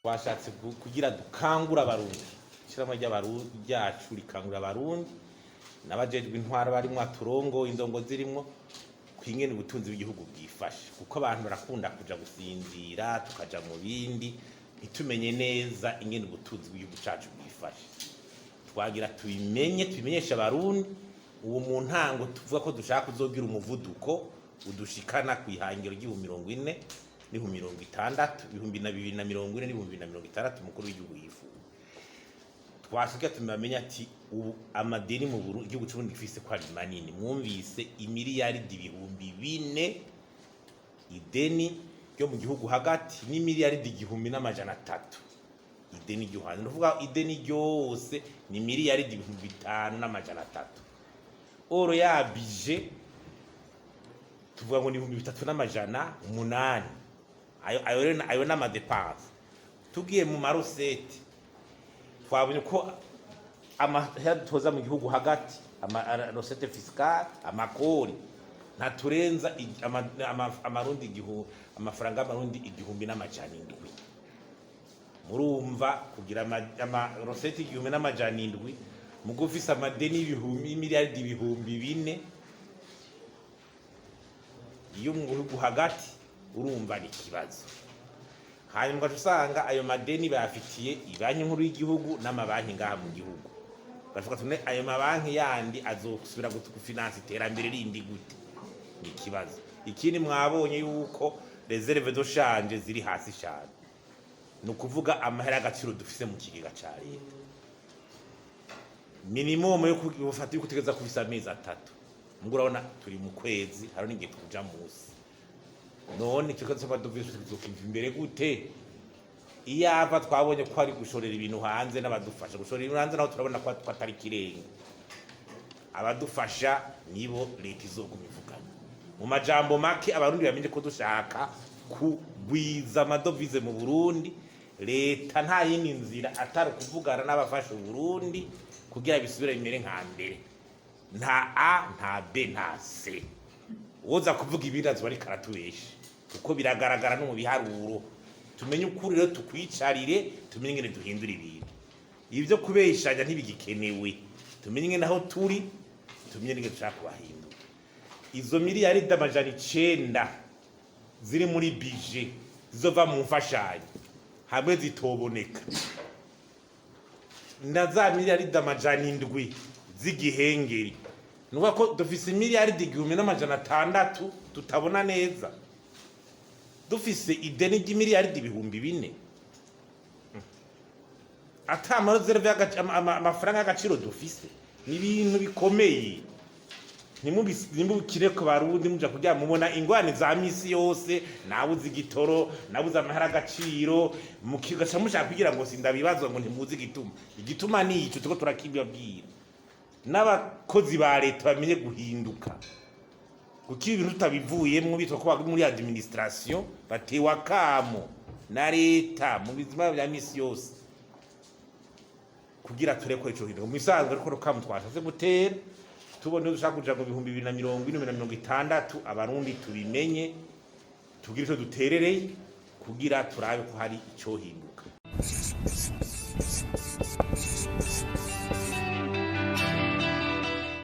Washatse kugira dukangura abarundi ishirahamwe ryacu rikangura abarundi n'abajejwe intwara barimwo aturongo indongo zirimwo kwingene ubutunzi bw'igihugu bwifashe kuko abantu barakunda kuja gusinzira tukaja mu bindi ntitumenye neza ingene ubutunzi bw'igihugu cacu bwifashe. Twagira tubimenyesha abarundi uwo mu ntango tuvuga ko dushaka kuzogira umuvuduko udushikana kwihangiro ry'40 n'ibihumbi 60 ibihumbi 2040 n'ibihumbi 2060 mukuru w'igihugu yifuza. Twasiga tumenya ati ubu amadeni mu Burundi igihugu cy'Uburundi gifise ko ari manini, mwumvise imiliyaridi 4 ideni ryo mu gihugu hagati n'imiliyaridi 1,300 ideni ryo hanze. Ndavuga ideni ryose ni miliyaridi 5,300. Oro yabije tuvuga ngo ni 3,800. Ayo n'amadepanse. Tugiye mu marosete twabonye ko amahera toza mu gihugu hagati amarosete fiscale amakori ntaturenza amarundi amafaranga y'amarundi 1,700. Murumva kugira amarosete 1,700 mugufisa amadeni miliyaridi 4,000 iyo mu gihugu hagati urumva ni kibazo. Hanyuma usanga ayo madeni bayafitiye ibanki nkuru y'igihugu n'amabanki ngaha mu gihugu. Bavuga tune ayo mabanki yandi azosubira gufinansa iterambere rindi gute, ni kibazo. Ikindi mwabonye yuko reserve de change ziri hasi cyane, no kuvuga amahera agaciro dufise mu kigega ca leta minimum yo kufata yuko tegeza kufisa amezi 3. Mugurabona turi mu kwezi haro ningiye kuja musi none kikoze baduvise tuzokiva imbere gute. Iyava twabonye ko ari gushorera ibintu hanze n'abadufasha gushorera ibintu hanze naho turabona ko atari kirenga. Abadufasha nibo leta izoguma ivugana mu majambo make. Abarundi bamenye ko dushaka kugwiza amadovize mu Burundi. Leta nta yindi nzira atari kuvugana n'abafasha Burundi kugira bisubire bimere nka mbere, nta A nta B nta C. Woza kuvuga ibindazo bari karatubesha kuko biragaragara no mu biharuro. Tumenye ukuri rero tukwicarire, tumenye ngene duhindura ibintu. Ivyo kubeshanya ntibigikenewe. Tumenye ngene naho turi, tumenye ngene dushaka kubahindura. Izo miliyaridi 900 ziri muri budget zizova mu mfashanyo hamwe zitoboneka, ndaza miliyaridi 700 z'igihengeri. Nuko ko dufise miliyaridi 1,600 tutabona neza, dufise ideni ry'imiliyaridi 4,000 atama reserve amafaranga y'agaciro dufise. Ni ibintu bikomeye. Nimubikire ko Barundi muja kugira mubona ingwane za misi yose, nabuze igitoro nabuze amahera agaciro mukigaca mushaka kugira ngo sindabibazwa ngo ntimuzi igituma ni ico tuko turakibabwira. N'abakozi ba leta bamenye guhinduka kuko ibintu tutabivuyemwo bitwa ko muri administration batewa kamo na leta mu bizima bya misi yose kugira tureko ico hinduka. Mu bisanzwe ariko kamo twashatse butere tubone dushaka kuja mu 2040 abarundi tubimenye tugira ico duterereye kugira turabe ko hari ico hinduka.